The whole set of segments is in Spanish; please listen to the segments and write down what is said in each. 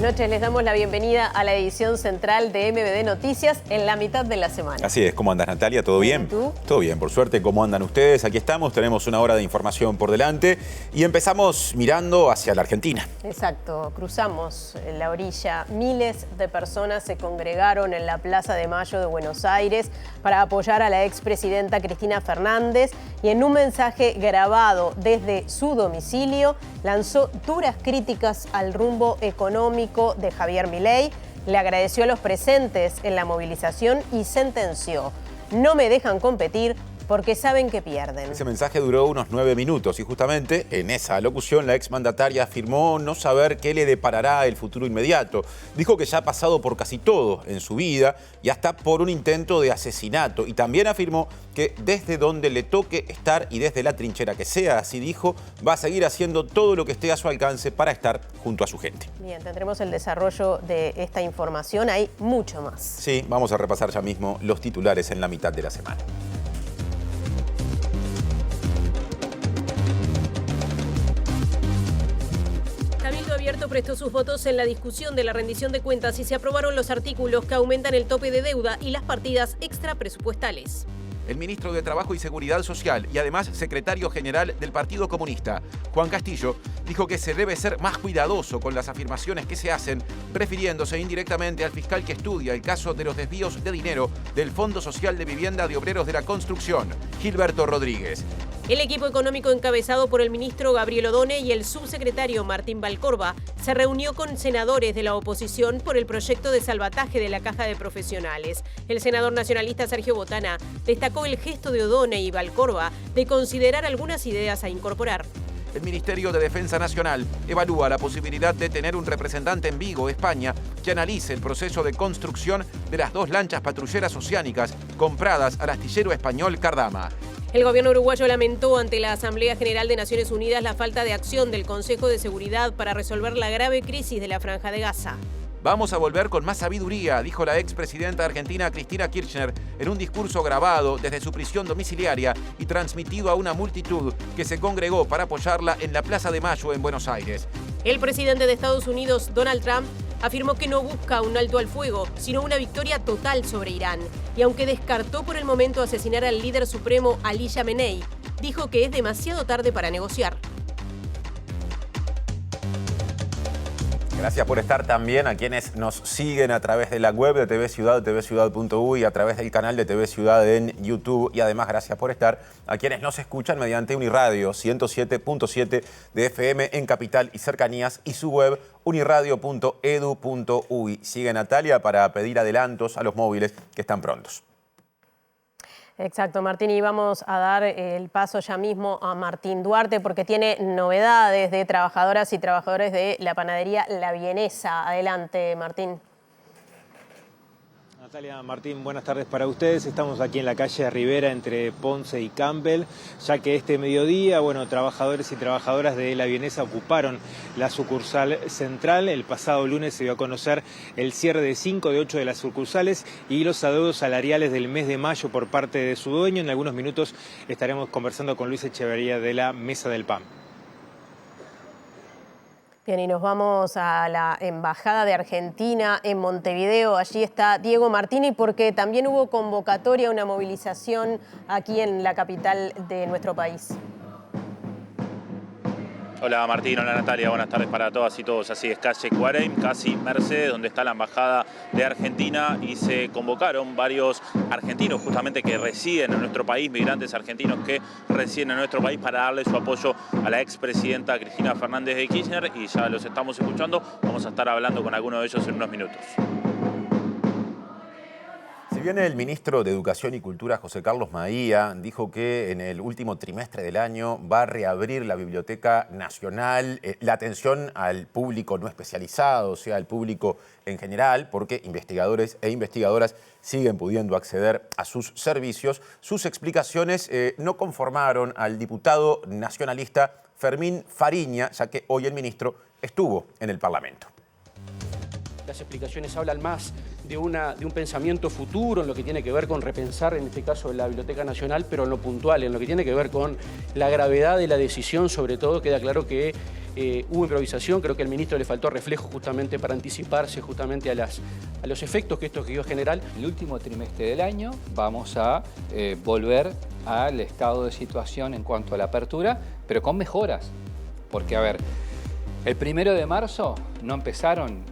Buenas noches, les damos la bienvenida a la edición central de MBD Noticias en la mitad de la semana. Así es, ¿cómo andas, Natalia? ¿Todo bien? ¿Tú? Todo bien, por suerte. ¿Cómo andan ustedes? Aquí estamos, tenemos una hora de información por delante y empezamos mirando hacia la Argentina. Exacto, cruzamos la orilla. Miles de personas se congregaron en la Plaza de Mayo de Buenos Aires para apoyar a la expresidenta Cristina Fernández y en un mensaje grabado desde su domicilio lanzó duras críticas al rumbo económico de Javier Milei, le agradeció a los presentes en la movilización y sentenció: no me dejan competir porque saben que pierden. Ese mensaje duró unos 9 minutos y justamente en esa locución la exmandataria afirmó no saber qué le deparará el futuro inmediato. Dijo que ya ha pasado por casi todo en su vida y hasta por un intento de asesinato. Y también afirmó que desde donde le toque estar y desde la trinchera que sea, así dijo, va a seguir haciendo todo lo que esté a su alcance para estar junto a su gente. Bien, tendremos el desarrollo de esta información. Hay mucho más. Sí, vamos a repasar ya mismo los titulares en la mitad de la semana. Cabildo Abierto prestó sus votos en la discusión de la rendición de cuentas y se aprobaron los artículos que aumentan el tope de deuda y las partidas extrapresupuestales. El ministro de Trabajo y Seguridad Social y además secretario general del Partido Comunista, Juan Castillo, dijo que se debe ser más cuidadoso con las afirmaciones que se hacen, refiriéndose indirectamente al fiscal que estudia el caso de los desvíos de dinero del Fondo Social de Vivienda de Obreros de la Construcción, Gilberto Rodríguez. El equipo económico encabezado por el ministro Gabriel Odone y el subsecretario Martín Valcorba se reunió con senadores de la oposición por el proyecto de salvataje de la Caja de Profesionales. El senador nacionalista Sergio Botana destacó el gesto de Odone y Valcorba de considerar algunas ideas a incorporar. El Ministerio de Defensa Nacional evalúa la posibilidad de tener un representante en Vigo, España, que analice el proceso de construcción de las 2 lanchas patrulleras oceánicas compradas al astillero español Cardama. El gobierno uruguayo lamentó ante la Asamblea General de Naciones Unidas la falta de acción del Consejo de Seguridad para resolver la grave crisis de la Franja de Gaza. Vamos a volver con más sabiduría, dijo la expresidenta argentina Cristina Kirchner en un discurso grabado desde su prisión domiciliaria y transmitido a una multitud que se congregó para apoyarla en la Plaza de Mayo en Buenos Aires. El presidente de Estados Unidos, Donald Trump, afirmó que no busca un alto al fuego, sino una victoria total sobre Irán. Y aunque descartó por el momento asesinar al líder supremo Ali Khamenei, dijo que es demasiado tarde para negociar. Gracias por estar también a quienes nos siguen a través de la web de TV Ciudad, tvciudad.uy y a través del canal de TV Ciudad en YouTube. Y además gracias por estar a quienes nos escuchan mediante Uniradio 107.7 de FM en Capital y Cercanías y su web uniradio.edu.uy. Sigue Natalia para pedir adelantos a los móviles que están prontos. Exacto, Martín, y vamos a dar el paso ya mismo a Martín Duarte porque tiene novedades de trabajadoras y trabajadores de la panadería La Vienesa. Adelante, Martín. Natalia, Martín, buenas tardes para ustedes. Estamos aquí en la calle Rivera entre Ponce y Campbell, ya que este mediodía, trabajadores y trabajadoras de La Vienesa ocuparon la sucursal central. El pasado lunes se dio a conocer el cierre de 5 de 8 de las sucursales y los adeudos salariales del mes de mayo por parte de su dueño. En algunos minutos estaremos conversando con Luis Echeverría de la Mesa del PAN. Bien, y nos vamos a la Embajada de Argentina en Montevideo. Allí está Diego Martini porque también hubo convocatoria a una movilización aquí en la capital de nuestro país. Hola Martín, hola Natalia, buenas tardes para todas y todos. Así es, calle Cuareim, casi Mercedes, donde está la Embajada de Argentina y se convocaron varios argentinos justamente que residen en nuestro país, migrantes argentinos que residen en nuestro país para darle su apoyo a la expresidenta Cristina Fernández de Kirchner y ya los estamos escuchando, vamos a estar hablando con alguno de ellos en unos minutos. Si bien el ministro de Educación y Cultura, José Carlos Maía, dijo que en el último trimestre del año va a reabrir la Biblioteca Nacional, la atención al público no especializado, o sea, al público en general, porque investigadores e investigadoras siguen pudiendo acceder a sus servicios, sus explicaciones no conformaron al diputado nacionalista Fermín Fariña, ya que hoy el ministro estuvo en el Parlamento. Las explicaciones hablan más de un pensamiento futuro en lo que tiene que ver con repensar, en este caso, la Biblioteca Nacional, pero en lo puntual, en lo que tiene que ver con la gravedad de la decisión, sobre todo, queda claro que hubo improvisación, creo que al ministro le faltó reflejo justamente para anticiparse justamente a los efectos que esto iba a generar. El último trimestre del año vamos a volver al estado de situación en cuanto a la apertura, pero con mejoras. Porque, a ver, el 1 de marzo no empezaron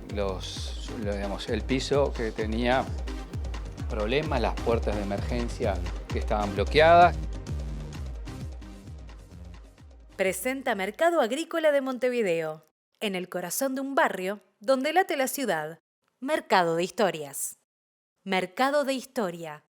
el piso que tenía problemas, las puertas de emergencia que estaban bloqueadas. Presenta Mercado Agrícola de Montevideo, en el corazón de un barrio donde late la ciudad. Mercado de Historias. Mercado de Historia.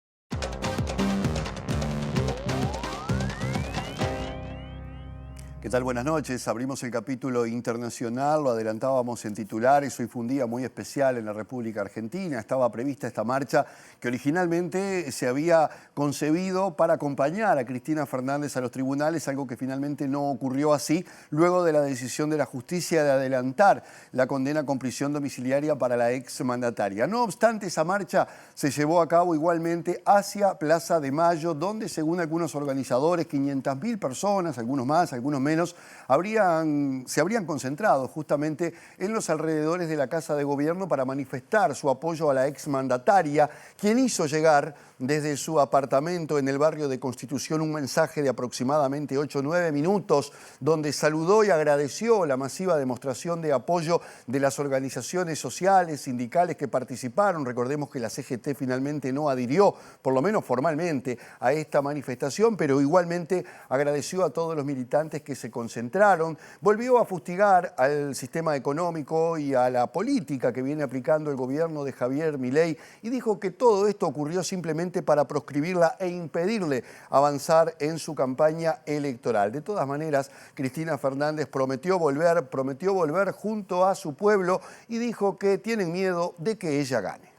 ¿Qué tal? Buenas noches. Abrimos el capítulo internacional, lo adelantábamos en titulares. Hoy fue un día muy especial en la República Argentina. Estaba prevista esta marcha que originalmente se había concebido para acompañar a Cristina Fernández a los tribunales, algo que finalmente no ocurrió así, luego de la decisión de la justicia de adelantar la condena con prisión domiciliaria para la exmandataria. No obstante, esa marcha se llevó a cabo igualmente hacia Plaza de Mayo, donde según algunos organizadores, 500.000 personas, algunos más, algunos menos, se habrían concentrado justamente en los alrededores de la Casa de Gobierno para manifestar su apoyo a la exmandataria, quien hizo llegar desde su apartamento en el barrio de Constitución un mensaje de aproximadamente 8 o 9 minutos, donde saludó y agradeció la masiva demostración de apoyo de las organizaciones sociales, sindicales que participaron. Recordemos que la CGT finalmente no adhirió, por lo menos formalmente, a esta manifestación, pero igualmente agradeció a todos los militantes que se concentraron. Volvió a fustigar al sistema económico y a la política que viene aplicando el gobierno de Javier Milei y dijo que todo esto ocurrió simplemente para proscribirla e impedirle avanzar en su campaña electoral. De todas maneras, Cristina Fernández prometió volver junto a su pueblo y dijo que tienen miedo de que ella gane.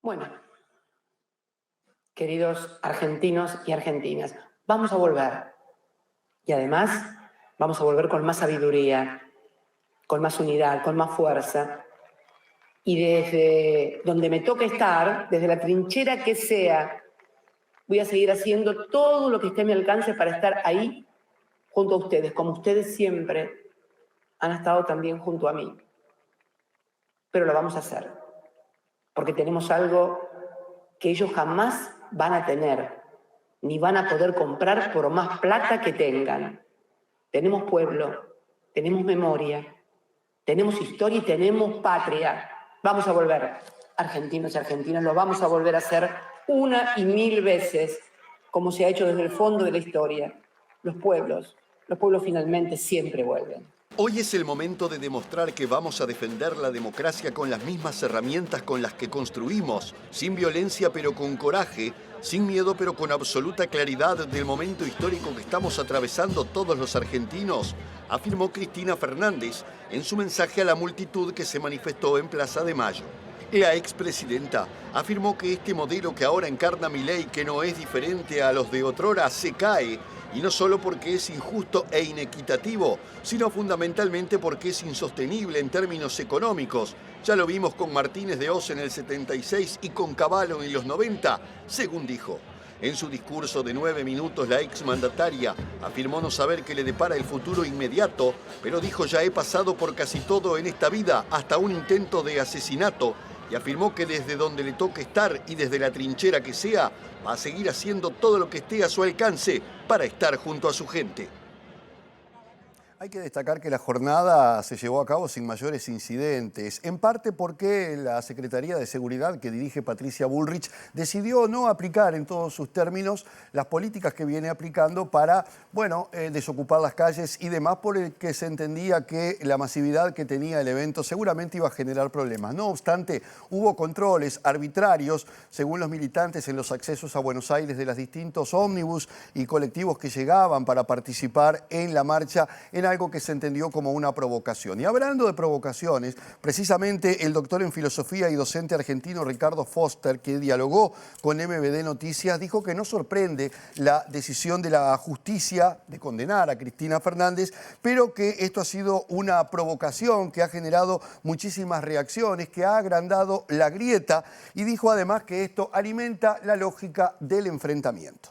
Bueno, queridos argentinos y argentinas, vamos a volver. Y además, vamos a volver con más sabiduría, con más unidad, con más fuerza. Y desde donde me toque estar, desde la trinchera que sea, voy a seguir haciendo todo lo que esté a mi alcance para estar ahí junto a ustedes, como ustedes siempre han estado también junto a mí. Pero lo vamos a hacer, porque tenemos algo que ellos jamás van a tener, ni van a poder comprar por más plata que tengan. Tenemos pueblo, tenemos memoria, tenemos historia y tenemos patria. Vamos a volver, argentinos y argentinas, lo vamos a volver a hacer una y mil veces, como se ha hecho desde el fondo de la historia. Los pueblos finalmente siempre vuelven. Hoy es el momento de demostrar que vamos a defender la democracia con las mismas herramientas con las que construimos, sin violencia pero con coraje, sin miedo pero con absoluta claridad del momento histórico que estamos atravesando todos los argentinos, afirmó Cristina Fernández en su mensaje a la multitud que se manifestó en Plaza de Mayo. La expresidenta afirmó que este modelo que ahora encarna Milei, que no es diferente a los de otrora, se cae, y no solo porque es injusto e inequitativo, sino fundamentalmente porque es insostenible en términos económicos. Ya lo vimos con Martínez de Oz en el 76 y con Cavallo en los 90, según dijo. En su discurso de 9 minutos, la exmandataria afirmó no saber qué le depara el futuro inmediato, pero dijo: ya he pasado por casi todo en esta vida, hasta un intento de asesinato, y afirmó que desde donde le toque estar y desde la trinchera que sea, va a seguir haciendo todo lo que esté a su alcance para estar junto a su gente. Hay que destacar que la jornada se llevó a cabo sin mayores incidentes, en parte porque la Secretaría de Seguridad que dirige Patricia Bullrich decidió no aplicar en todos sus términos las políticas que viene aplicando para, desocupar las calles y demás, por el que se entendía que la masividad que tenía el evento seguramente iba a generar problemas. No obstante, hubo controles arbitrarios, según los militantes, en los accesos a Buenos Aires de los distintos ómnibus y colectivos que llegaban para participar en la marcha, en algo que se entendió como una provocación. Y hablando de provocaciones, precisamente el doctor en filosofía y docente argentino Ricardo Foster, que dialogó con MBD Noticias, dijo que no sorprende la decisión de la justicia de condenar a Cristina Fernández, pero que esto ha sido una provocación que ha generado muchísimas reacciones, que ha agrandado la grieta, y dijo además que esto alimenta la lógica del enfrentamiento.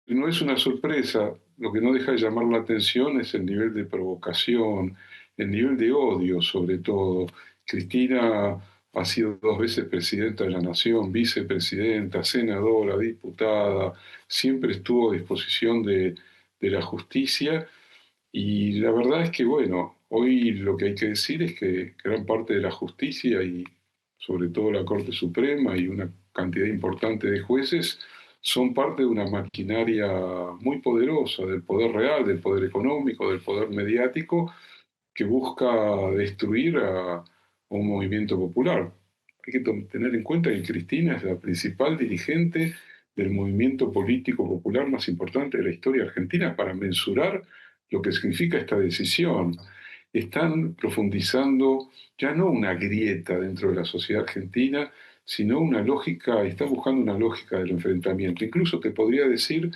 No es una sorpresa lo que no deja de llamar la atención es el nivel de provocación, el nivel de odio sobre todo. Cristina ha sido 2 veces presidenta de la Nación, vicepresidenta, senadora, diputada, siempre estuvo a disposición de la justicia y la verdad es que, bueno, hoy lo que hay que decir es que gran parte de la justicia y sobre todo la Corte Suprema y una cantidad importante de jueces son parte de una maquinaria muy poderosa del poder real, del poder económico, del poder mediático, que busca destruir a un movimiento popular. Hay que tener en cuenta que Cristina es la principal dirigente del movimiento político popular más importante de la historia argentina para mensurar lo que significa esta decisión. Están profundizando ya no una grieta dentro de la sociedad argentina, sino una lógica, están buscando una lógica del enfrentamiento. Incluso te podría decir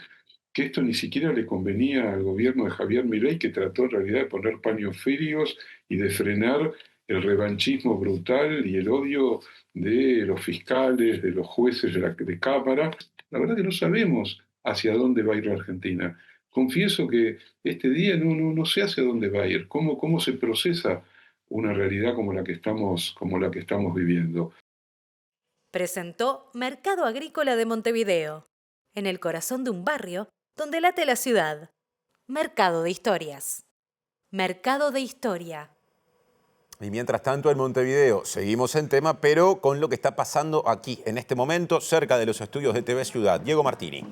que esto ni siquiera le convenía al gobierno de Javier Milei, que trató en realidad de poner paños fríos y de frenar el revanchismo brutal y el odio de los fiscales, de los jueces de Cámara. La verdad que no sabemos hacia dónde va a ir la Argentina. Confieso que este día no sé hacia dónde va a ir, cómo se procesa una realidad como la que estamos viviendo. Presentó Mercado Agrícola de Montevideo, en el corazón de un barrio donde late la ciudad. Mercado de Historias. Mercado de Historia. Y mientras tanto en Montevideo seguimos en tema, pero con lo que está pasando aquí, en este momento, cerca de los estudios de TV Ciudad. Diego Martini.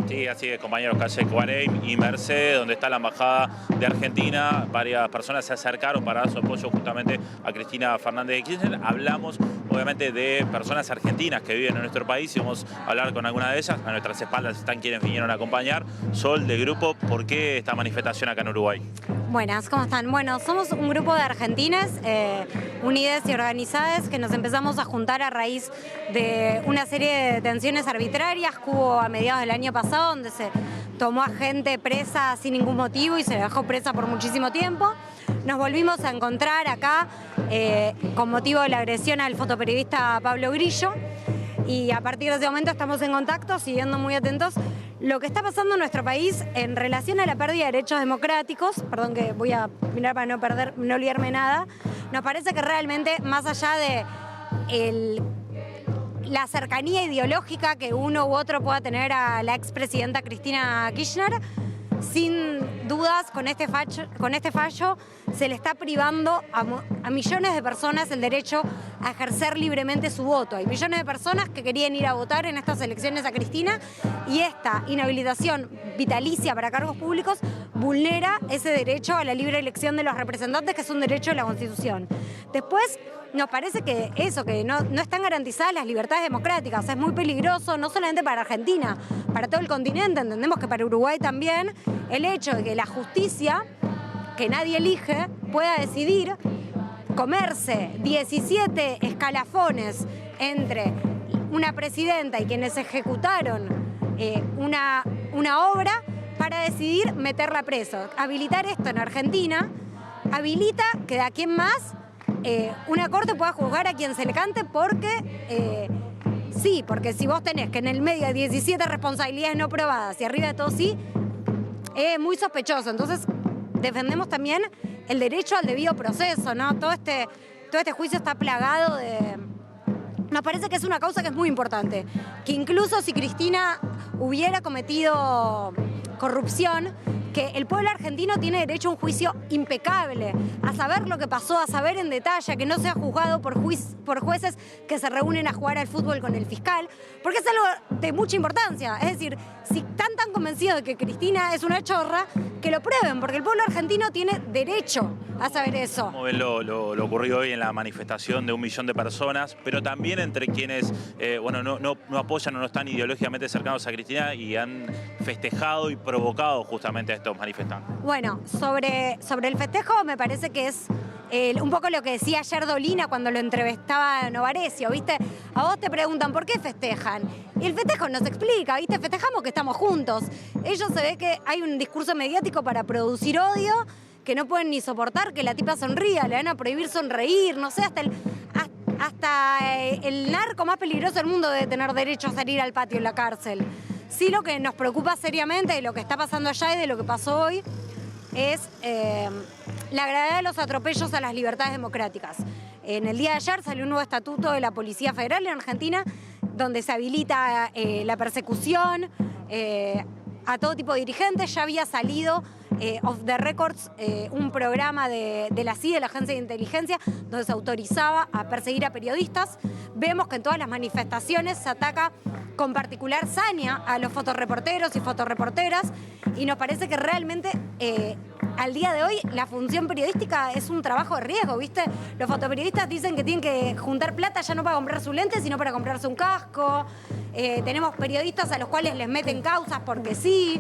Sí, así es, compañeros, calle Cuareim y Mercedes, donde está la Embajada de Argentina. Varias personas se acercaron para dar su apoyo justamente a Cristina Fernández de Kirchner. Hablamos, obviamente, de personas argentinas que viven en nuestro país y vamos a hablar con alguna de ellas. A nuestras espaldas están quienes vinieron a acompañar. Sol, del grupo, ¿por qué esta manifestación acá en Uruguay? Buenas, ¿cómo están? Bueno, somos un grupo de argentines unidas y organizadas que nos empezamos a juntar a raíz de una serie de detenciones arbitrarias que hubo a mediados del año pasado, donde se tomó a gente presa sin ningún motivo y se dejó presa por muchísimo tiempo. Nos volvimos a encontrar acá con motivo de la agresión al fotoperiodista Pablo Grillo y a partir de ese momento estamos en contacto, siguiendo muy atentos lo que está pasando en nuestro país en relación a la pérdida de derechos democráticos. Perdón que voy a mirar para no olvidarme nada. Nos parece que realmente, más allá de la cercanía ideológica que uno u otro pueda tener a la expresidenta Cristina Kirchner, sin dudas con este fallo se le está privando a millones de personas el derecho a ejercer libremente su voto. Hay millones de personas que querían ir a votar en estas elecciones a Cristina y esta inhabilitación vitalicia para cargos públicos vulnera ese derecho a la libre elección de los representantes, que es un derecho de la Constitución. Después, nos parece que no están garantizadas las libertades democráticas. Es muy peligroso, no solamente para Argentina, para todo el continente. Entendemos que para Uruguay también, el hecho de que la justicia, que nadie elige, pueda decidir comerse 17 escalafones entre una presidenta y quienes ejecutaron una obra para decidir meterla preso. Habilitar esto en Argentina habilita que de aquí en más una corte pueda juzgar a quien se le cante porque si vos tenés que en el medio de 17 responsabilidades no probadas y arriba de todo sí, es muy sospechoso. Entonces defendemos también el derecho al debido proceso, ¿no? Todo este juicio está plagado de... Nos parece que es una causa que es muy importante, que incluso si Cristina hubiera cometido corrupción, que el pueblo argentino tiene derecho a un juicio impecable, a saber lo que pasó, a saber en detalle, que no sea juzgado por jueces que se reúnen a jugar al fútbol con el fiscal, porque es algo de mucha importancia. Es decir, si están tan convencidos de que Cristina es una chorra, que lo prueben, porque el pueblo argentino tiene derecho a saber eso. ¿Cómo ven lo ocurrido hoy en la manifestación de 1 millón de personas, pero también entre quienes no apoyan o no están ideológicamente cercanos a Cristina y han festejado y provocado justamente a estos manifestantes? Bueno, sobre el festejo me parece que es un poco lo que decía ayer Dolina cuando lo entrevistaba a Novarecio, ¿viste? A vos te preguntan ¿por qué festejan? Y el festejo nos explica, ¿viste? Festejamos que estamos juntos. Ellos se ve que hay un discurso mediático para producir odio, que no pueden ni soportar que la tipa sonría, le van a prohibir sonreír, no sé, hasta el narco más peligroso del mundo debe tener derecho a salir al patio en la cárcel. Sí, lo que nos preocupa seriamente de lo que está pasando allá y de lo que pasó hoy es la gravedad de los atropellos a las libertades democráticas. En el día de ayer salió un nuevo estatuto de la Policía Federal en Argentina, donde se habilita la persecución a todo tipo de dirigentes. Ya había salido off the records un programa de la CIA, de la Agencia de Inteligencia, donde se autorizaba a perseguir a periodistas. Vemos que en todas las manifestaciones se ataca con particular saña a los fotoreporteros y fotoreporteras, y nos parece que realmente al día de hoy la función periodística es un trabajo de riesgo, ¿viste? Los fotoperiodistas dicen que tienen que juntar plata ya no para comprar su lente, sino para comprarse un casco. Tenemos periodistas a los cuales les meten causas porque sí.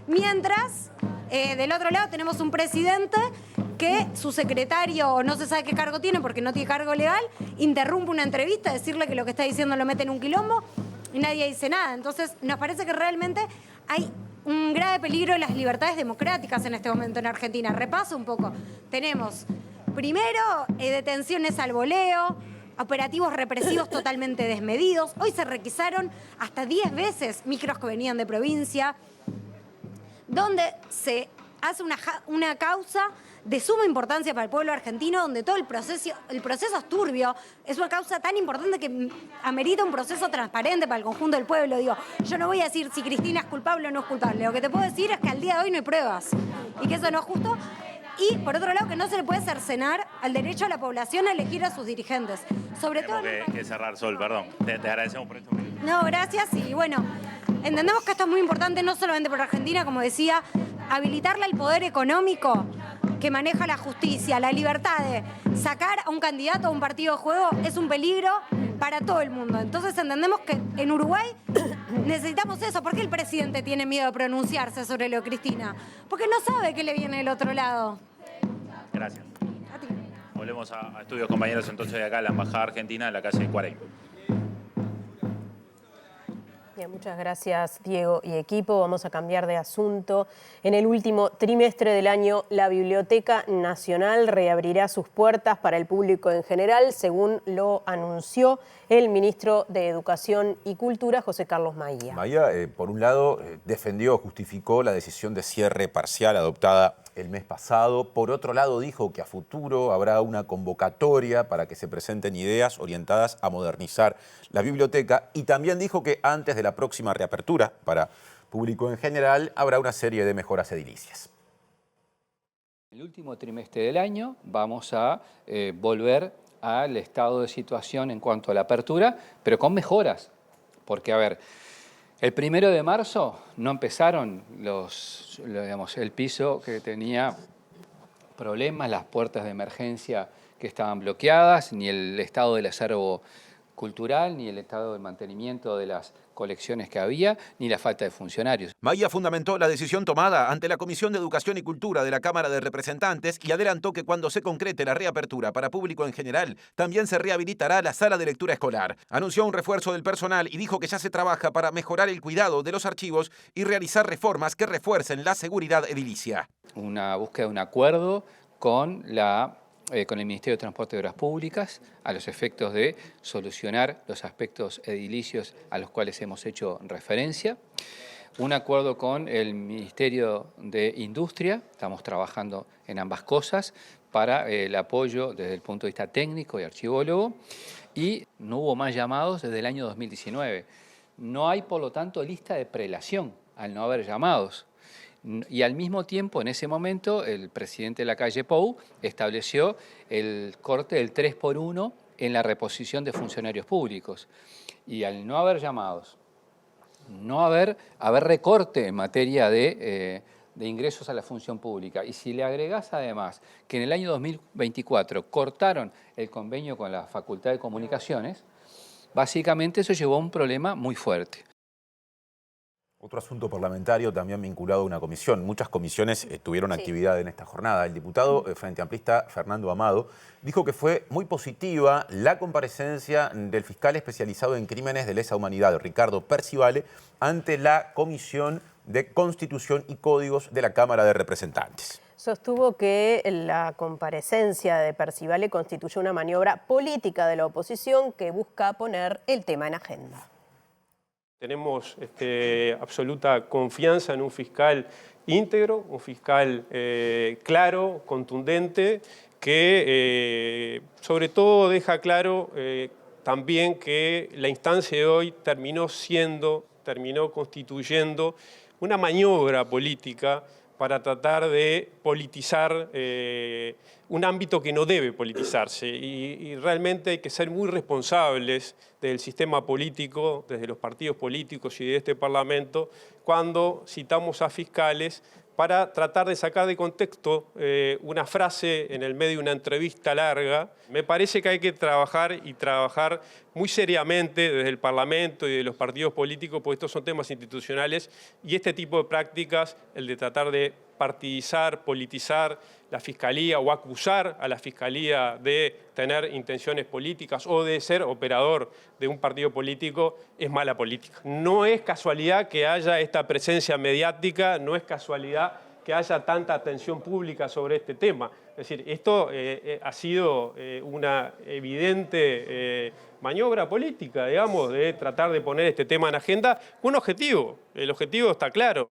Mientras, del otro lado tenemos un presidente que su secretario, no se sabe qué cargo tiene porque no tiene cargo legal, interrumpe una entrevista, decirle que lo que está diciendo lo mete en un quilombo y nadie dice nada. Entonces, nos parece que realmente hay un grave peligro de las libertades democráticas en este momento en Argentina. Repaso un poco. Tenemos, primero, detenciones al voleo, operativos represivos totalmente desmedidos. Hoy se requisaron hasta 10 veces micros que venían de provincia, donde se hace una causa de suma importancia para el pueblo argentino, donde todo el proceso es turbio. Es una causa tan importante que amerita un proceso transparente para el conjunto del pueblo. Digo, yo no voy a decir si Cristina es culpable o no es culpable. Lo que te puedo decir es que al día de hoy no hay pruebas y que eso no es justo. Y, por otro lado, que no se le puede cercenar al derecho a la población a elegir a sus dirigentes. Sobre todo... Tenemos que cerrar, Sol, perdón. Te agradecemos por esto. No, gracias. Y bueno, entendemos que esto es muy importante no solamente para Argentina, como decía, habilitarle el poder económico que maneja la justicia, la libertad de sacar a un candidato a un partido de juego es un peligro para todo el mundo. Entonces entendemos que en Uruguay necesitamos eso. ¿Por qué el presidente tiene miedo de pronunciarse sobre lo de Cristina? Porque no sabe qué le viene del otro lado. Gracias. A ti. Volvemos a estudios, compañeros, entonces de acá en la Embajada Argentina, en la calle Cuarey. Bien, muchas gracias, Diego y equipo. Vamos a cambiar de asunto. En el último trimestre del año, la Biblioteca Nacional reabrirá sus puertas para el público en general, según lo anunció el ministro de Educación y Cultura, José Carlos Maía. Maía, por un lado, defendió, justificó la decisión de cierre parcial adoptada el mes pasado. Por otro lado, dijo que a futuro habrá una convocatoria para que se presenten ideas orientadas a modernizar la biblioteca, y también dijo que antes de la próxima reapertura para público en general habrá una serie de mejoras edilicias. En el último trimestre del año vamos a volver al estado de situación en cuanto a la apertura, pero con mejoras, porque a ver, el 1 de marzo no empezaron el piso que tenía problemas, las puertas de emergencia que estaban bloqueadas, ni el estado del acervo cultural, ni el estado de mantenimiento de las colecciones que había, ni la falta de funcionarios. Maía fundamentó la decisión tomada ante la Comisión de Educación y Cultura de la Cámara de Representantes y adelantó que cuando se concrete la reapertura para público en general, también se rehabilitará la sala de lectura escolar. Anunció un refuerzo del personal y dijo que ya se trabaja para mejorar el cuidado de los archivos y realizar reformas que refuercen la seguridad edilicia. Una búsqueda de un acuerdo con el Ministerio de Transporte y Obras Públicas, a los efectos de solucionar los aspectos edilicios a los cuales hemos hecho referencia. Un acuerdo con el Ministerio de Industria, estamos trabajando en ambas cosas, para el apoyo desde el punto de vista técnico y archivólogo, y no hubo más llamados desde el año 2019. No hay, por lo tanto, lista de prelación al no haber llamados. Y al mismo tiempo, en ese momento, el presidente de la calle Pou estableció el corte del 3x1 en la reposición de funcionarios públicos. Y al no haber llamados, no haber recorte en materia de ingresos a la función pública, y si le agregás además que en el año 2024 cortaron el convenio con la Facultad de Comunicaciones, básicamente eso llevó a un problema muy fuerte. Otro asunto parlamentario también vinculado a una comisión. Muchas comisiones tuvieron actividad en esta jornada. El diputado Frente Amplista Fernando Amado dijo que fue muy positiva la comparecencia del fiscal especializado en crímenes de lesa humanidad, Ricardo Percivale, ante la Comisión de Constitución y Códigos de la Cámara de Representantes. Sostuvo que la comparecencia de Percivale constituye una maniobra política de la oposición que busca poner el tema en agenda. Tenemos absoluta confianza en un fiscal íntegro, un fiscal claro, contundente, que sobre todo deja claro también que la instancia de hoy terminó constituyendo una maniobra política para tratar de politizar un ámbito que no debe politizarse. Y realmente hay que ser muy responsables del sistema político, desde los partidos políticos y de este Parlamento, cuando citamos a fiscales para tratar de sacar de contexto una frase en el medio de una entrevista larga. Me parece que hay que trabajar muy seriamente desde el Parlamento y de los partidos políticos, porque estos son temas institucionales, y este tipo de prácticas, el de tratar de partidizar, politizar la Fiscalía o acusar a la Fiscalía de tener intenciones políticas o de ser operador de un partido político, es mala política. No es casualidad que haya esta presencia mediática, no es casualidad que haya tanta atención pública sobre este tema. Es decir, esto ha sido una evidente maniobra política, digamos, de tratar de poner este tema en agenda con un objetivo. El objetivo está claro.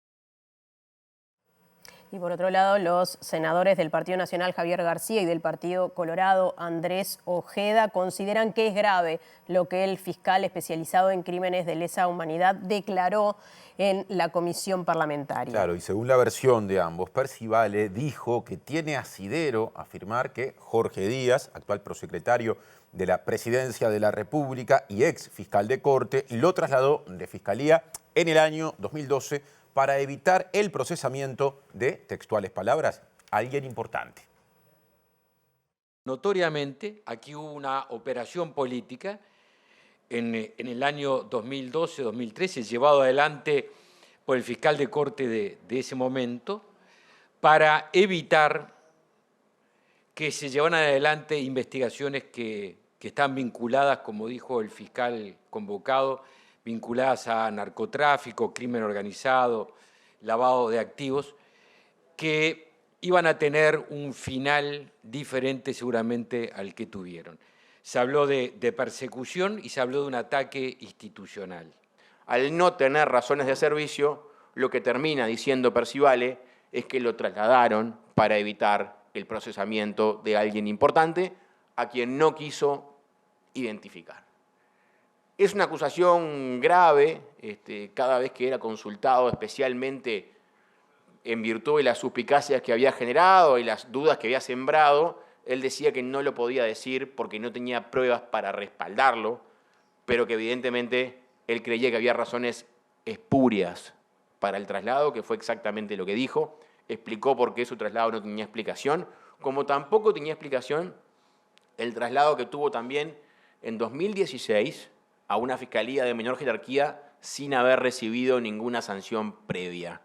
Y por otro lado, los senadores del Partido Nacional Javier García y del Partido Colorado Andrés Ojeda consideran que es grave lo que el fiscal especializado en crímenes de lesa humanidad declaró en la comisión parlamentaria. Claro, y según la versión de ambos, Percivale dijo que tiene asidero afirmar que Jorge Díaz, actual prosecretario de la Presidencia de la República y ex fiscal de Corte, lo trasladó de Fiscalía en el año 2012 para evitar el procesamiento de, textuales palabras, alguien importante. Notoriamente, aquí hubo una operación política en el año 2012-2013, llevado adelante por el fiscal de Corte de ese momento, para evitar que se llevaran adelante investigaciones que están vinculadas, como dijo el fiscal convocado, vinculadas a narcotráfico, crimen organizado, lavado de activos, que iban a tener un final diferente seguramente al que tuvieron. Se habló de persecución y se habló de un ataque institucional. Al no tener razones de servicio, lo que termina diciendo Percivale es que lo trasladaron para evitar el procesamiento de alguien importante a quien no quiso identificar. Es una acusación grave, cada vez que era consultado, especialmente en virtud de las suspicacias que había generado y las dudas que había sembrado, él decía que no lo podía decir porque no tenía pruebas para respaldarlo, pero que evidentemente él creía que había razones espurias para el traslado, que fue exactamente lo que dijo. Explicó por qué su traslado no tenía explicación, como tampoco tenía explicación el traslado que tuvo también en 2016 a una fiscalía de menor jerarquía sin haber recibido ninguna sanción previa.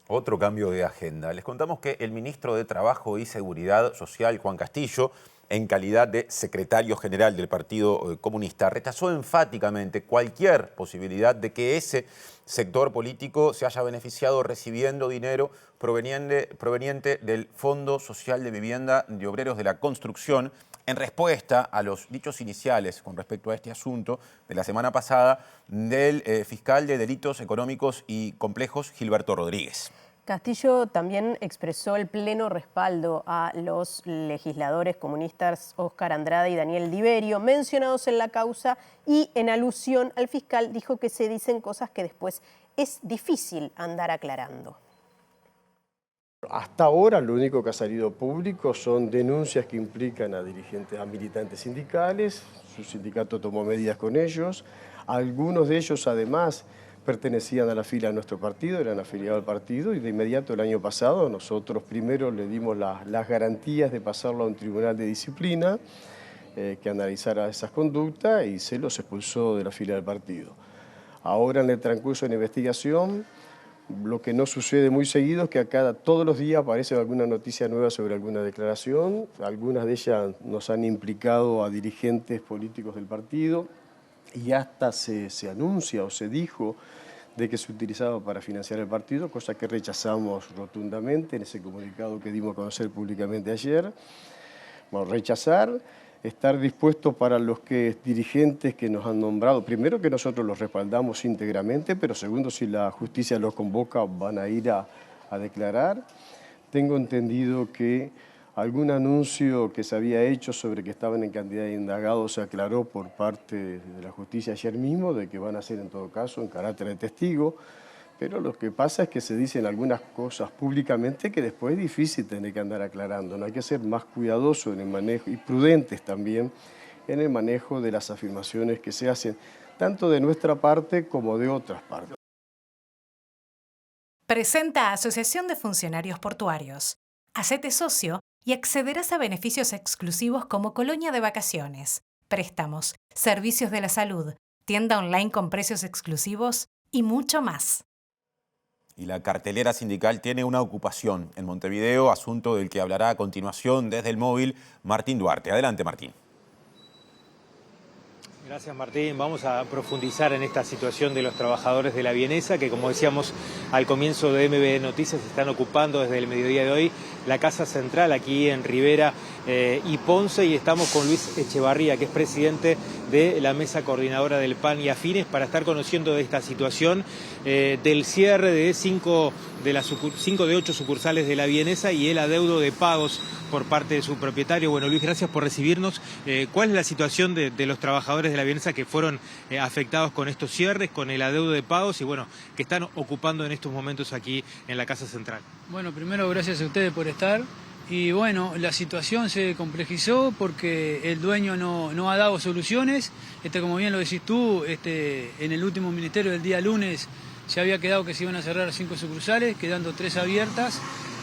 Otro cambio de agenda. Les contamos que el ministro de Trabajo y Seguridad Social, Juan Castillo, en calidad de secretario general del Partido Comunista, rechazó enfáticamente cualquier posibilidad de que ese sector político se haya beneficiado recibiendo dinero proveniente del Fondo Social de Vivienda de Obreros de la Construcción, en respuesta a los dichos iniciales con respecto a este asunto de la semana pasada del fiscal de Delitos Económicos y Complejos, Gilberto Rodríguez. Castillo también expresó el pleno respaldo a los legisladores comunistas Óscar Andrade y Daniel Diverio, mencionados en la causa, y en alusión al fiscal dijo que se dicen cosas que después es difícil andar aclarando. Hasta ahora lo único que ha salido público son denuncias que implican a dirigentes, a militantes sindicales. Su sindicato tomó medidas con ellos. Algunos de ellos además pertenecían a la fila de nuestro partido, eran afiliados al partido, y de inmediato el año pasado nosotros primero le dimos las garantías de pasarlo a un tribunal de disciplina que analizara esas conductas y se los expulsó de la fila del partido. Ahora en el transcurso de la investigación, lo que no sucede muy seguido es que todos los días aparece alguna noticia nueva sobre alguna declaración. Algunas de ellas nos han implicado a dirigentes políticos del partido y hasta se anuncia o se dijo de que se utilizaba para financiar el partido, cosa que rechazamos rotundamente en ese comunicado que dimos a conocer públicamente ayer. Vamos a rechazar. estar dispuestos para los dirigentes que nos han nombrado. Primero, que nosotros los respaldamos íntegramente, pero segundo, si la justicia los convoca, van a ir a declarar. Tengo entendido que algún anuncio que se había hecho sobre que estaban en cantidad de indagados se aclaró por parte de la justicia ayer mismo, de que van a ser en todo caso en carácter de testigo, pero lo que pasa es que se dicen algunas cosas públicamente que después es difícil tener que andar aclarando. No hay que ser más cuidadosos en el manejo y prudentes también en el manejo de las afirmaciones que se hacen, tanto de nuestra parte como de otras partes. Presenta Asociación de Funcionarios Portuarios. Hacete socio y accederás a beneficios exclusivos como colonia de vacaciones, préstamos, servicios de la salud, tienda online con precios exclusivos y mucho más. Y la cartelera sindical tiene una ocupación en Montevideo, asunto del que hablará a continuación desde el móvil Martín Duarte. Adelante, Martín. Gracias, Martín. Vamos a profundizar en esta situación de los trabajadores de la Vienesa, que como decíamos al comienzo de MB Noticias, están ocupando desde el mediodía de hoy la Casa Central aquí en Rivera y Ponce, y estamos con Luis Echevarría, que es presidente de la Mesa Coordinadora del PAN y Afines, para estar conociendo de esta situación del cierre de 5 de 8 sucursales de la Vienesa y el adeudo de pagos por parte de su propietario. Bueno, Luis, gracias por recibirnos. ¿Cuál es la situación de los trabajadores de la Vienesa que fueron afectados con estos cierres, con el adeudo de pagos y bueno, que están ocupando en estos momentos aquí en la Casa Central? Bueno, primero gracias a ustedes por estar. Y bueno, la situación se complejizó porque el dueño no ha dado soluciones. Como bien lo decís tú, en el último ministerio del día lunes se había quedado que se iban a cerrar 5 sucursales, quedando 3 abiertas.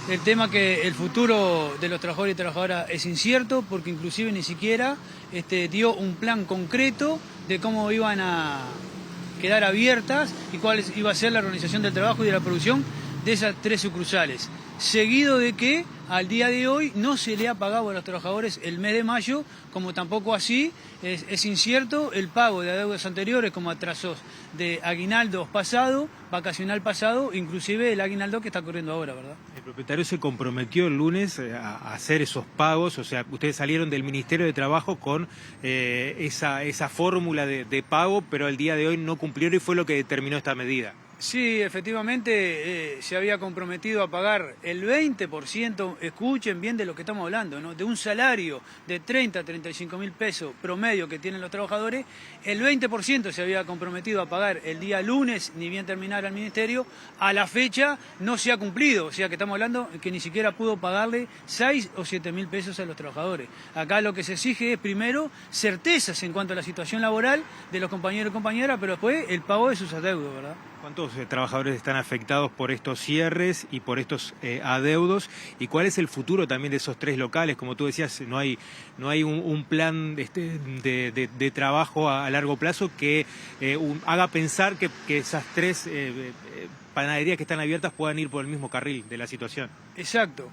El tema que el futuro de los trabajadores y trabajadoras es incierto, porque inclusive ni siquiera dio un plan concreto de cómo iban a quedar abiertas y cuál iba a ser la organización del trabajo y de la producción de esas 3 sucursales. Seguido de que al día de hoy no se le ha pagado a los trabajadores el mes de mayo, como tampoco así es incierto el pago de adeudos anteriores, como atrasos de aguinaldos pasado, vacacional pasado, inclusive el aguinaldo que está corriendo ahora, ¿verdad? El propietario se comprometió el lunes a hacer esos pagos, o sea, ustedes salieron del Ministerio de Trabajo con esa fórmula de pago, pero el día de hoy no cumplieron y fue lo que determinó esta medida. Sí, efectivamente se había comprometido a pagar el 20%, escuchen bien de lo que estamos hablando, ¿no? De un salario de 30 a 35 mil pesos promedio que tienen los trabajadores, el 20% se había comprometido a pagar el día lunes, ni bien terminara el ministerio, a la fecha no se ha cumplido, o sea que estamos hablando que ni siquiera pudo pagarle 6 o 7 mil pesos a los trabajadores. Acá lo que se exige es primero certezas en cuanto a la situación laboral de los compañeros y compañeras, pero después el pago de sus adeudos, ¿verdad? ¿Cuántos trabajadores están afectados por estos cierres y por estos adeudos? ¿Y cuál es el futuro también de esos 3 locales? Como tú decías, no hay un plan de trabajo a largo plazo que haga pensar que esas 3 panaderías que están abiertas puedan ir por el mismo carril de la situación. Exacto.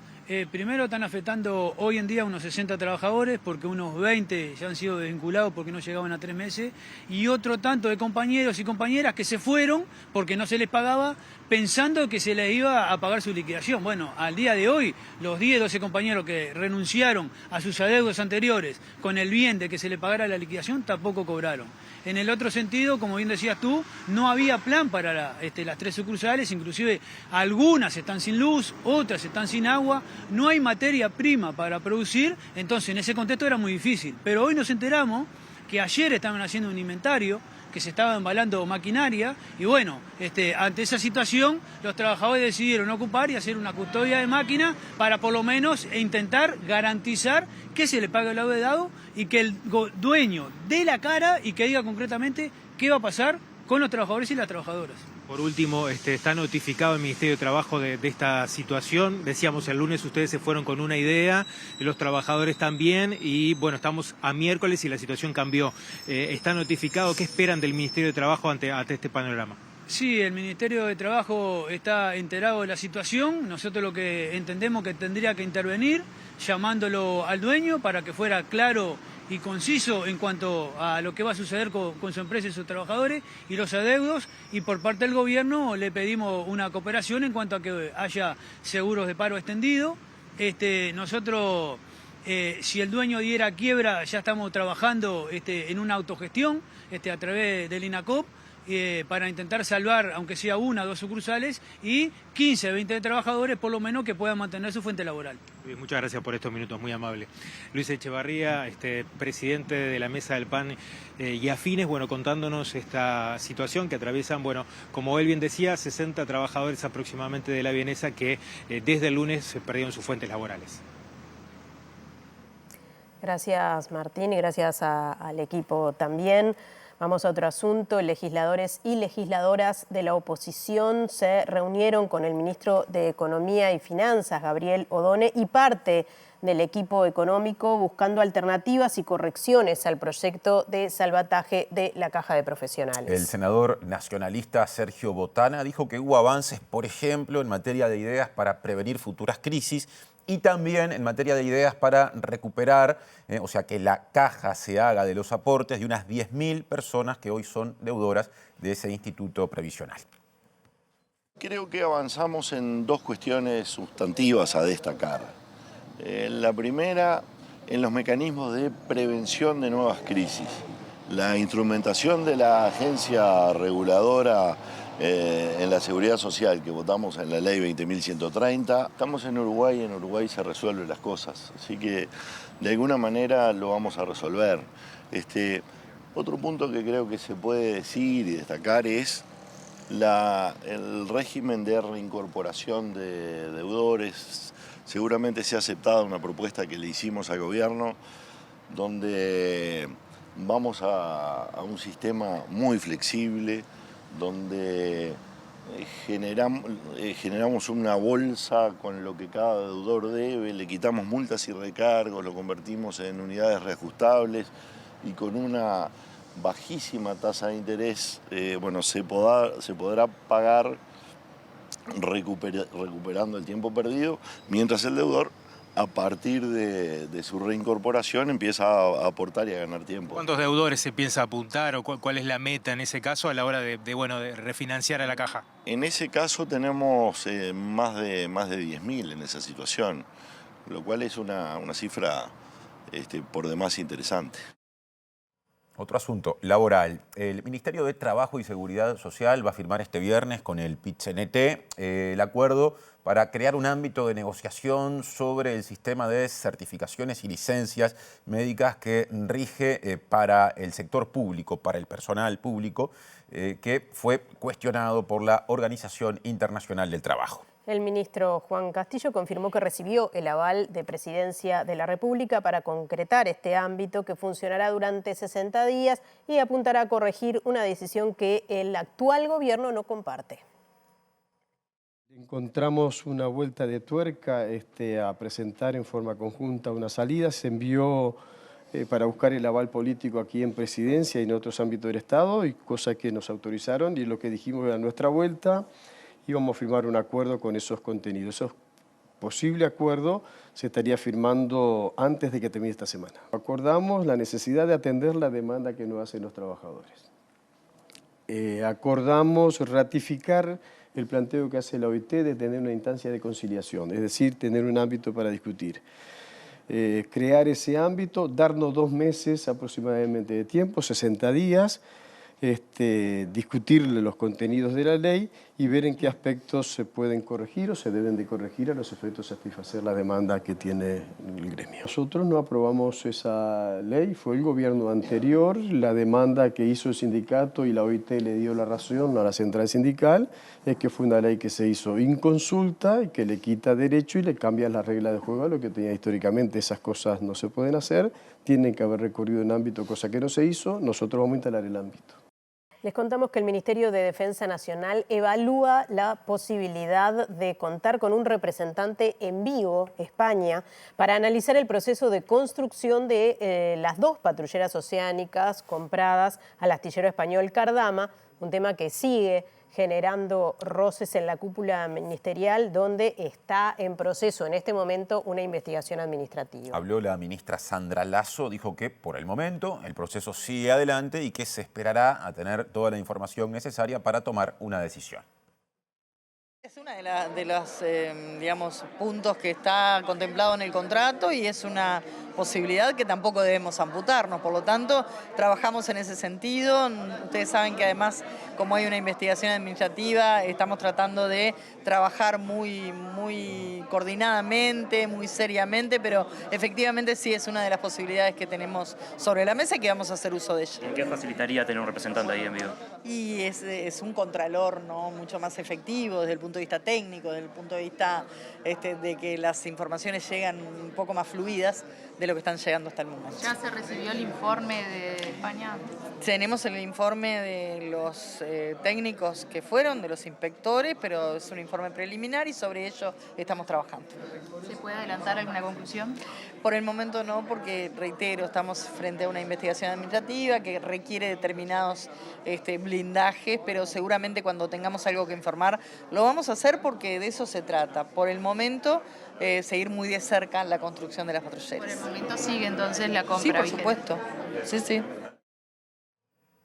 Primero están afectando hoy en día unos 60 trabajadores porque unos 20 ya han sido desvinculados porque no llegaban a 3 meses y otro tanto de compañeros y compañeras que se fueron porque no se les pagaba pensando que se les iba a pagar su liquidación. Bueno, al día de hoy los 10 o 12 compañeros que renunciaron a sus adeudos anteriores con el bien de que se les pagara la liquidación tampoco cobraron. En el otro sentido, como bien decías tú, no había plan para las 3 sucursales, inclusive algunas están sin luz, otras están sin agua, no hay materia prima para producir, entonces en ese contexto era muy difícil. Pero hoy nos enteramos que ayer estaban haciendo un inventario, que se estaba embalando maquinaria y bueno, ante esa situación los trabajadores decidieron ocupar y hacer una custodia de máquina para por lo menos intentar garantizar que se le pague el adeudado y que el dueño dé la cara y que diga concretamente qué va a pasar con los trabajadores y las trabajadoras. Por último, está notificado el Ministerio de Trabajo de esta situación. Decíamos el lunes ustedes se fueron con una idea, los trabajadores también, y bueno, estamos a miércoles y la situación cambió. ¿Está notificado? ¿Qué esperan del Ministerio de Trabajo ante este panorama? Sí, el Ministerio de Trabajo está enterado de la situación. Nosotros lo que entendemos que tendría que intervenir llamándolo al dueño para que fuera claro y conciso en cuanto a lo que va a suceder con su empresa y sus trabajadores y los adeudos, y por parte del gobierno le pedimos una cooperación en cuanto a que haya seguros de paro extendido. Nosotros Si el dueño diera quiebra, ya estamos trabajando en una autogestión a través del INACOP para intentar salvar, aunque sea 1 o 2 sucursales, y 15, 20 trabajadores por lo menos que puedan mantener su fuente laboral. Muchas gracias por estos minutos, muy amable. Luis Echevarría, presidente de la Mesa del Pan y Afines, bueno, contándonos esta situación que atraviesan, bueno, como él bien decía, 60 trabajadores aproximadamente de la vienesa que desde el lunes se perdieron sus fuentes laborales. Gracias, Martín, y gracias al equipo también. Vamos a otro asunto. Legisladores y legisladoras de la oposición se reunieron con el ministro de Economía y Finanzas, Gabriel Odone, y parte del equipo económico buscando alternativas y correcciones al proyecto de salvataje de la Caja de Profesionales. El senador nacionalista Sergio Botana dijo que hubo avances, por ejemplo, en materia de ideas para prevenir futuras crisis y también en materia de ideas para recuperar, o sea, que la caja se haga de los aportes de unas 10.000 personas que hoy son deudoras de ese instituto previsional. Creo que avanzamos en 2 cuestiones sustantivas a destacar. La primera, en los mecanismos de prevención de nuevas crisis. La instrumentación de la agencia reguladora en la seguridad social que votamos en la ley 20.130. Estamos en Uruguay se resuelven las cosas, así que de alguna manera lo vamos a resolver. Otro punto que creo que se puede decir y destacar es el régimen de reincorporación de deudores. Seguramente se ha aceptado una propuesta que le hicimos al gobierno donde vamos a un sistema muy flexible, donde generamos una bolsa con lo que cada deudor debe, le quitamos multas y recargos, lo convertimos en unidades reajustables y con una bajísima tasa de interés, se podrá pagar recuperando el tiempo perdido, mientras el deudor, a partir de su reincorporación, empieza a aportar y a ganar tiempo. ¿Cuántos deudores se piensa apuntar o cuál es la meta en ese caso a la hora de refinanciar a la caja? En ese caso tenemos más de 10.000 en esa situación, lo cual es una cifra por demás interesante. Otro asunto, laboral. El Ministerio de Trabajo y Seguridad Social va a firmar este viernes con el PIT-CNT el acuerdo para crear un ámbito de negociación sobre el sistema de certificaciones y licencias médicas que rige para el sector público, para el personal público, que fue cuestionado por la Organización Internacional del Trabajo. El ministro Juan Castillo confirmó que recibió el aval de Presidencia de la República para concretar este ámbito que funcionará durante 60 días y apuntará a corregir una decisión que el actual gobierno no comparte. Encontramos una vuelta de tuerca a presentar en forma conjunta una salida. Se envió para buscar el aval político aquí en Presidencia y en otros ámbitos del Estado, y cosa que nos autorizaron, y lo que dijimos era nuestra vuelta. Íbamos a firmar un acuerdo con esos contenidos. Ese posible acuerdo se estaría firmando antes de que termine esta semana. Acordamos la necesidad de atender la demanda que nos hacen los trabajadores. Acordamos ratificar el planteo que hace la OIT de tener una instancia de conciliación, es decir, tener un ámbito para discutir. Crear ese ámbito, darnos 2 meses aproximadamente de tiempo, 60 días, discutir los contenidos de la ley y ver en qué aspectos se pueden corregir o se deben de corregir a los efectos de satisfacer la demanda que tiene el gremio. Nosotros no aprobamos esa ley, fue el gobierno anterior, la demanda que hizo el sindicato y la OIT le dio la razón a la central sindical, es que fue una ley que se hizo inconsulta y que le quita derecho y le cambia las reglas de juego a lo que tenía históricamente. Esas cosas no se pueden hacer, tienen que haber recorrido en ámbito, cosa que no se hizo, nosotros vamos a instalar el ámbito. Les contamos que el Ministerio de Defensa Nacional evalúa la posibilidad de contar con un representante en Vigo, España, para analizar el proceso de construcción de las 2 patrulleras oceánicas compradas al astillero español Cardama, un tema que sigue generando roces en la cúpula ministerial, donde está en proceso en este momento una investigación administrativa. Habló la ministra Sandra Lasso, dijo que por el momento el proceso sigue adelante y que se esperará a tener toda la información necesaria para tomar una decisión. Es uno de los digamos, puntos que está contemplado en el contrato y es una posibilidad que tampoco debemos amputarnos. Por lo tanto, trabajamos en ese sentido. Ustedes saben que además, como hay una investigación administrativa, estamos tratando de trabajar muy coordinadamente, muy seriamente, pero efectivamente sí es una de las posibilidades que tenemos sobre la mesa y que vamos a hacer uso de ella. ¿En qué facilitaría tener un representante ahí en vivo? Y es un contralor, ¿no?, mucho más efectivo desde el punto de vista técnico, desde el punto de vista de que las informaciones llegan un poco más fluidas de lo que están llegando hasta el momento. ¿Ya se recibió el informe de España? Tenemos el informe de los técnicos que fueron, de los inspectores, pero es un informe preliminar y sobre ello estamos trabajando. ¿Se puede adelantar alguna conclusión? Por el momento no, porque reitero, estamos frente a una investigación administrativa que requiere determinados blindajes, pero seguramente cuando tengamos algo que informar lo vamos a hacer porque de eso se trata. Por el momento, seguir muy de cerca la construcción de las patrulleras. Por el momento sigue entonces la compra. Sí, por vigente. supuesto. Sí, sí.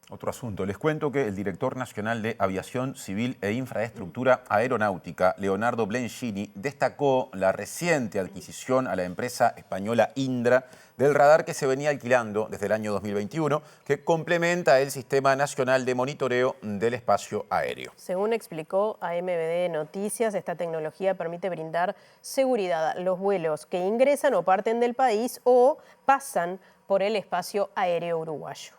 Otro asunto. Les cuento que el director nacional de Aviación Civil e Infraestructura Aeronáutica, Leonardo Blencini, destacó la reciente adquisición a la empresa española Indra del radar que se venía alquilando desde el año 2021, que complementa el Sistema Nacional de Monitoreo del Espacio Aéreo. Según explicó a MBD Noticias, esta tecnología permite brindar seguridad a los vuelos que ingresan o parten del país o pasan por el espacio aéreo uruguayo.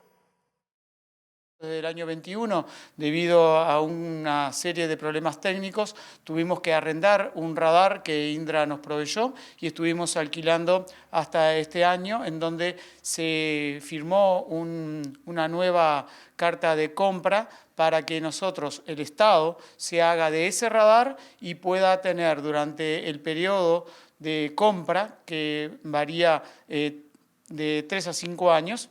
Desde el año 21, debido a una serie de problemas técnicos, tuvimos que arrendar un radar que Indra nos proveyó y estuvimos alquilando hasta este año, en donde se firmó una nueva carta de compra para que nosotros, el Estado, se haga de ese radar y pueda tener durante el periodo de compra, que varía de 3 a 5 años,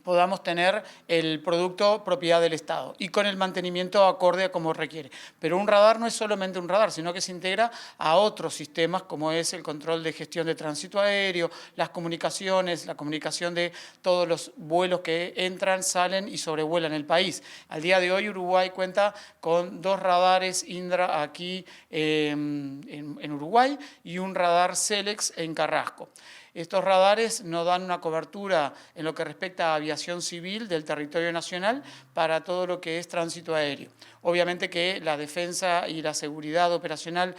podamos tener el producto propiedad del Estado y con el mantenimiento acorde a como requiere. Pero un radar no es solamente un radar, sino que se integra a otros sistemas como es el control de gestión de tránsito aéreo, las comunicaciones, la comunicación de todos los vuelos que entran, salen y sobrevuelan el país. Al día de hoy Uruguay cuenta con 2 radares Indra aquí en Uruguay y un radar Celex en Carrasco. Estos radares nos dan una cobertura en lo que respecta a aviación civil del territorio nacional para todo lo que es tránsito aéreo. Obviamente que la defensa y la seguridad operacional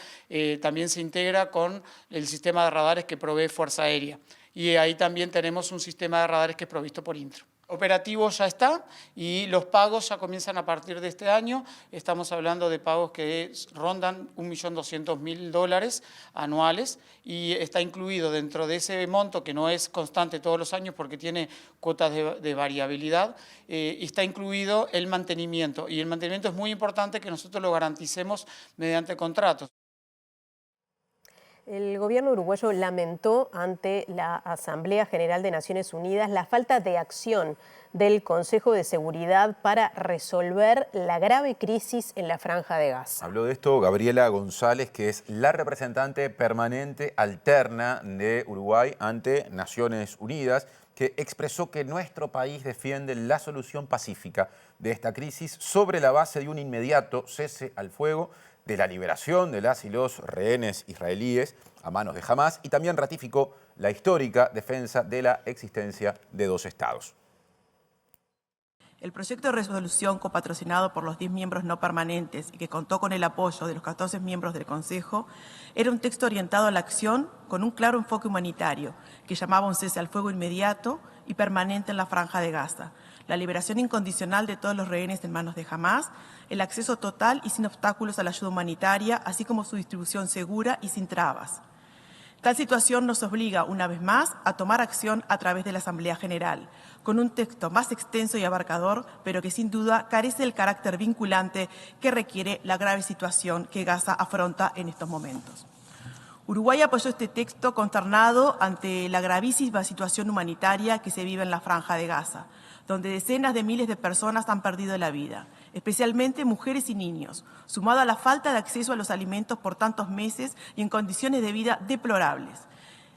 también se integra con el sistema de radares que provee Fuerza Aérea. Y ahí también tenemos un sistema de radares que es provisto por Indra. Operativo ya está y los pagos ya comienzan a partir de este año. Estamos hablando de pagos que rondan $1.200.000 anuales y está incluido dentro de ese monto, que no es constante todos los años porque tiene cuotas de variabilidad, está incluido el mantenimiento. Y el mantenimiento es muy importante que nosotros lo garanticemos mediante contratos. El gobierno uruguayo lamentó ante la Asamblea General de Naciones Unidas la falta de acción del Consejo de Seguridad para resolver la grave crisis en la Franja de Gaza. Habló de esto Gabriela González, que es la representante permanente alterna de Uruguay ante Naciones Unidas, que expresó que nuestro país defiende la solución pacífica de esta crisis sobre la base de un inmediato cese al fuego, de la liberación de las y los rehenes israelíes a manos de Hamás, y también ratificó la histórica defensa de la existencia de 2 estados. El proyecto de resolución copatrocinado por los 10 miembros no permanentes y que contó con el apoyo de los 14 miembros del Consejo era un texto orientado a la acción con un claro enfoque humanitario que llamaba un cese al fuego inmediato y permanente en la Franja de Gaza, la liberación incondicional de todos los rehenes en manos de Hamás, el acceso total y sin obstáculos a la ayuda humanitaria, así como su distribución segura y sin trabas. Tal situación nos obliga, una vez más, a tomar acción a través de la Asamblea General, con un texto más extenso y abarcador, pero que sin duda carece del carácter vinculante que requiere la grave situación que Gaza afronta en estos momentos. Uruguay apoyó este texto consternado ante la gravísima situación humanitaria que se vive en la Franja de Gaza, donde decenas de miles de personas han perdido la vida, especialmente mujeres y niños, sumado a la falta de acceso a los alimentos por tantos meses y en condiciones de vida deplorables.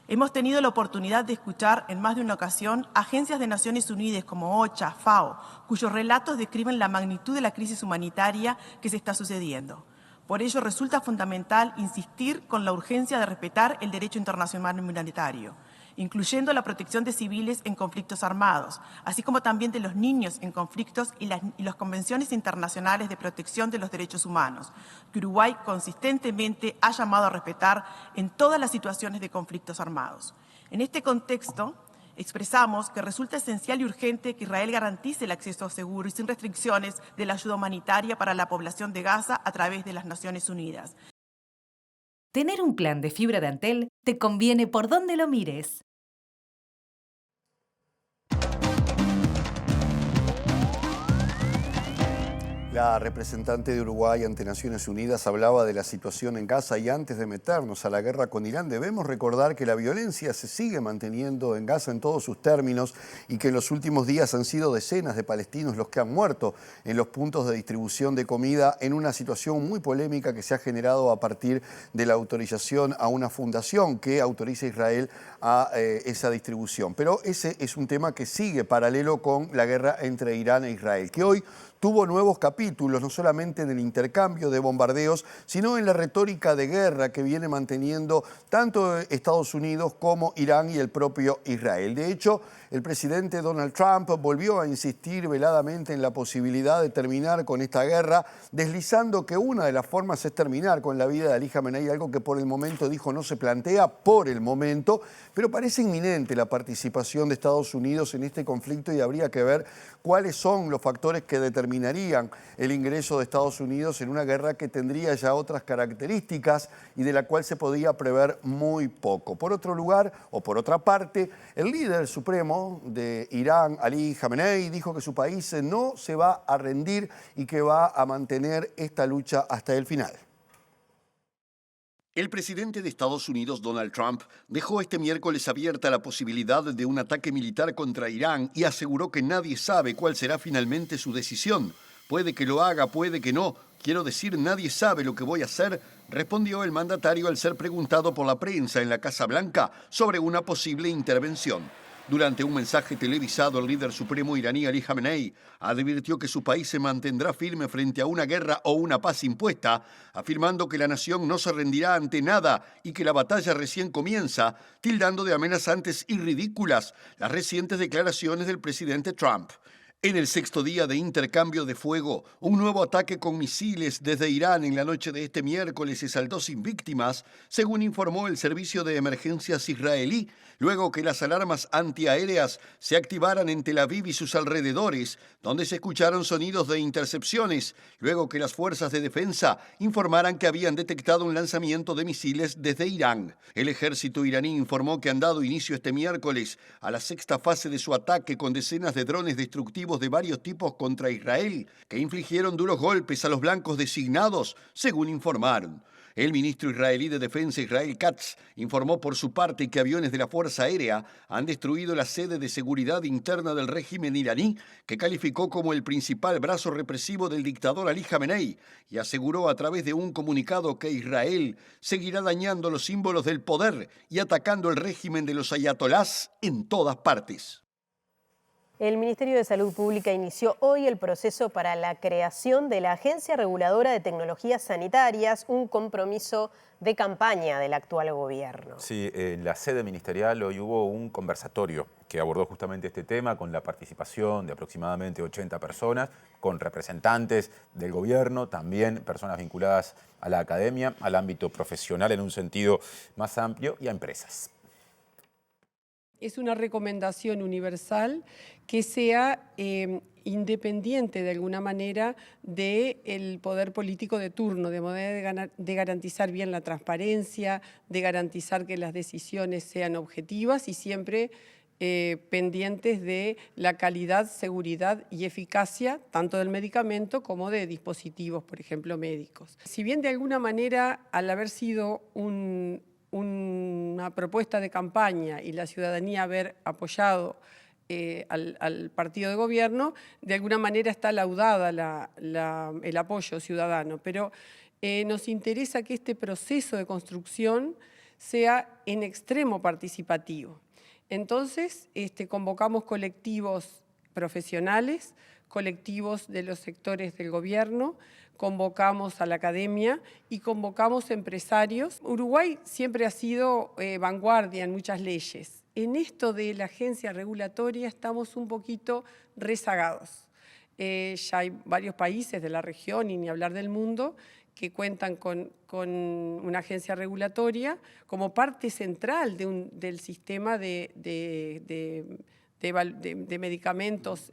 Hemos tenido la oportunidad de escuchar en más de una ocasión agencias de Naciones Unidas como OCHA, FAO, cuyos relatos describen la magnitud de la crisis humanitaria que se está sucediendo. Por ello resulta fundamental insistir con la urgencia de respetar el derecho internacional humanitario, incluyendo la protección de civiles en conflictos armados, así como también de los niños en conflictos y las convenciones internacionales de protección de los derechos humanos, que Uruguay consistentemente ha llamado a respetar en todas las situaciones de conflictos armados. En este contexto, expresamos que resulta esencial y urgente que Israel garantice el acceso seguro y sin restricciones de la ayuda humanitaria para la población de Gaza a través de las Naciones Unidas. Tener un plan de fibra de Antel te conviene por donde lo mires. La representante de Uruguay ante Naciones Unidas hablaba de la situación en Gaza y antes de meternos a la guerra con Irán debemos recordar que la violencia se sigue manteniendo en Gaza en todos sus términos y que en los últimos días han sido decenas de palestinos los que han muerto en los puntos de distribución de comida en una situación muy polémica que se ha generado a partir de la autorización a una fundación que autoriza a Israel a esa distribución. Pero ese es un tema que sigue paralelo con la guerra entre Irán e Israel, que hoy tuvo nuevos capítulos, no solamente en el intercambio de bombardeos, sino en la retórica de guerra que viene manteniendo tanto Estados Unidos como Irán y el propio Israel. De hecho, el presidente Donald Trump volvió a insistir veladamente en la posibilidad de terminar con esta guerra, deslizando que una de las formas es terminar con la vida de Ali Khamenei, algo que por el momento dijo no se plantea por el momento, pero parece inminente la participación de Estados Unidos en este conflicto y habría que ver cuáles son los factores que determinarían el ingreso de Estados Unidos en una guerra que tendría ya otras características y de la cual se podía prever muy poco. Por otro lugar, o por otra parte, el líder supremo de Irán, Ali Khamenei, dijo que su país no se va a rendir y que va a mantener esta lucha hasta el final. El presidente de Estados Unidos, Donald Trump, dejó este miércoles abierta la posibilidad de un ataque militar contra Irán y aseguró que nadie sabe cuál será finalmente su decisión. Puede que lo haga, puede que no. Quiero decir, nadie sabe lo que voy a hacer, respondió el mandatario al ser preguntado por la prensa en la Casa Blanca sobre una posible intervención. Durante un mensaje televisado, el líder supremo iraní Ali Khamenei advirtió que su país se mantendrá firme frente a una guerra o una paz impuesta, afirmando que la nación no se rendirá ante nada y que la batalla recién comienza, tildando de amenazantes y ridículas las recientes declaraciones del presidente Trump. En el sexto día de intercambio de fuego, un nuevo ataque con misiles desde Irán en la noche de este miércoles se saldó sin víctimas, según informó el Servicio de Emergencias israelí, luego que las alarmas antiaéreas se activaran en Tel Aviv y sus alrededores, donde se escucharon sonidos de intercepciones, luego que las fuerzas de defensa informaran que habían detectado un lanzamiento de misiles desde Irán. El ejército iraní informó que han dado inicio este miércoles a la sexta fase de su ataque con decenas de drones destructivos de varios tipos contra Israel, que infligieron duros golpes a los blancos designados, según informaron. El ministro israelí de Defensa, Israel Katz, informó por su parte que aviones de la Fuerza Aérea han destruido la sede de seguridad interna del régimen iraní, que calificó como el principal brazo represivo del dictador Ali Khamenei, y aseguró a través de un comunicado que Israel seguirá dañando los símbolos del poder y atacando el régimen de los ayatolás en todas partes. El Ministerio de Salud Pública inició hoy el proceso para la creación de la Agencia Reguladora de Tecnologías Sanitarias, un compromiso de campaña del actual gobierno. Sí, en la sede ministerial hoy hubo un conversatorio que abordó justamente este tema con la participación de aproximadamente 80 personas, con representantes del gobierno, también personas vinculadas a la academia, al ámbito profesional en un sentido más amplio y a empresas. Es una recomendación universal que sea independiente de alguna manera del poder político de turno, de manera de garantizar bien la transparencia, de garantizar que las decisiones sean objetivas y siempre pendientes de la calidad, seguridad y eficacia tanto del medicamento como de dispositivos, por ejemplo, médicos. Si bien de alguna manera, al haber sido una propuesta de campaña y la ciudadanía haber apoyado al partido de gobierno, de alguna manera está laudada el apoyo ciudadano, pero nos interesa que este proceso de construcción sea en extremo participativo. Entonces, convocamos colectivos profesionales, colectivos de los sectores del gobierno, convocamos a la academia y convocamos empresarios. Uruguay siempre ha sido vanguardia en muchas leyes. En esto de la agencia regulatoria estamos un poquito rezagados. Ya hay varios países de la región, y ni hablar del mundo, que cuentan con una agencia regulatoria como parte central del sistema de medicamentos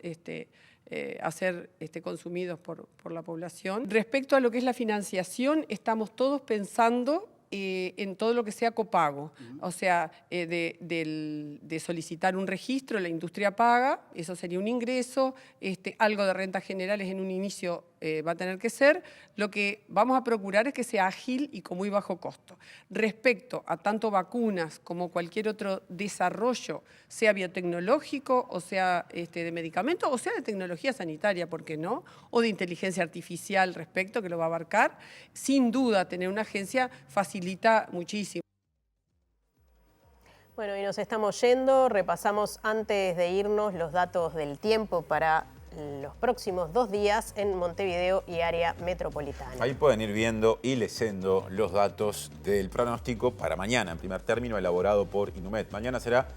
a ser consumidos por la población. Respecto a lo que es la financiación, estamos todos pensando en todo lo que sea copago, o sea, de solicitar un registro, la industria paga, eso sería un ingreso, algo de rentas generales en un inicio va a tener que ser. Lo que vamos a procurar es que sea ágil y con muy bajo costo. Respecto a tanto vacunas como cualquier otro desarrollo, sea biotecnológico, o sea de medicamentos, o sea de tecnología sanitaria, ¿por qué no? O de inteligencia artificial respecto, que lo va a abarcar. Sin duda, tener una agencia facilita muchísimo. Bueno, y nos estamos yendo. Repasamos antes de irnos los datos del tiempo para los próximos 2 días en Montevideo y área metropolitana. Ahí pueden ir viendo y leyendo los datos del pronóstico para mañana, en primer término, elaborado por Inumet. Mañana será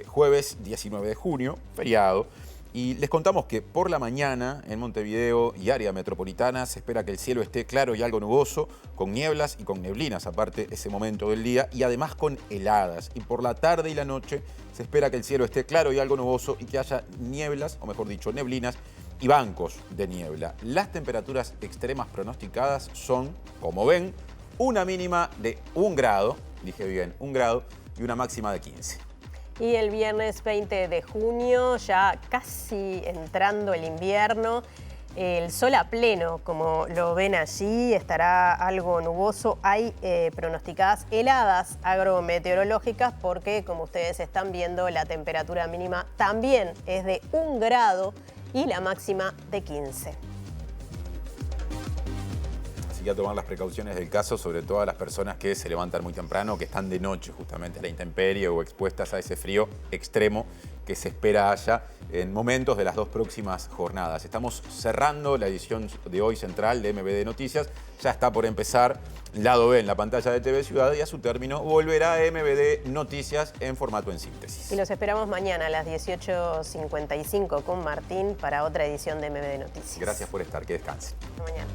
jueves 19 de junio, feriado. Y les contamos que por la mañana en Montevideo y área metropolitana se espera que el cielo esté claro y algo nuboso, con nieblas y con neblinas aparte ese momento del día, y además con heladas. Y por la tarde y la noche se espera que el cielo esté claro y algo nuboso y que haya nieblas, o mejor dicho, neblinas y bancos de niebla. Las temperaturas extremas pronosticadas son, como ven, una mínima de 1 grado, dije bien, 1 grado, y una máxima de 15. Y el viernes 20 de junio, ya casi entrando el invierno, el sol a pleno, como lo ven allí, estará algo nuboso. Hay pronosticadas heladas agrometeorológicas porque, como ustedes están viendo, la temperatura mínima también es de 1 grado y la máxima de 15. Así que a tomar las precauciones del caso, sobre todo a las personas que se levantan muy temprano, que están de noche justamente a la intemperie o expuestas a ese frío extremo que se espera haya en momentos de las 2 próximas jornadas. Estamos cerrando la edición de hoy central de MBD Noticias. Ya está por empezar Lado B en la pantalla de TV Ciudad y a su término volverá MBD Noticias en formato en síntesis. Y los esperamos mañana a las 18:55 con Martín para otra edición de MBD Noticias. Gracias por estar, que descansen. Hasta mañana.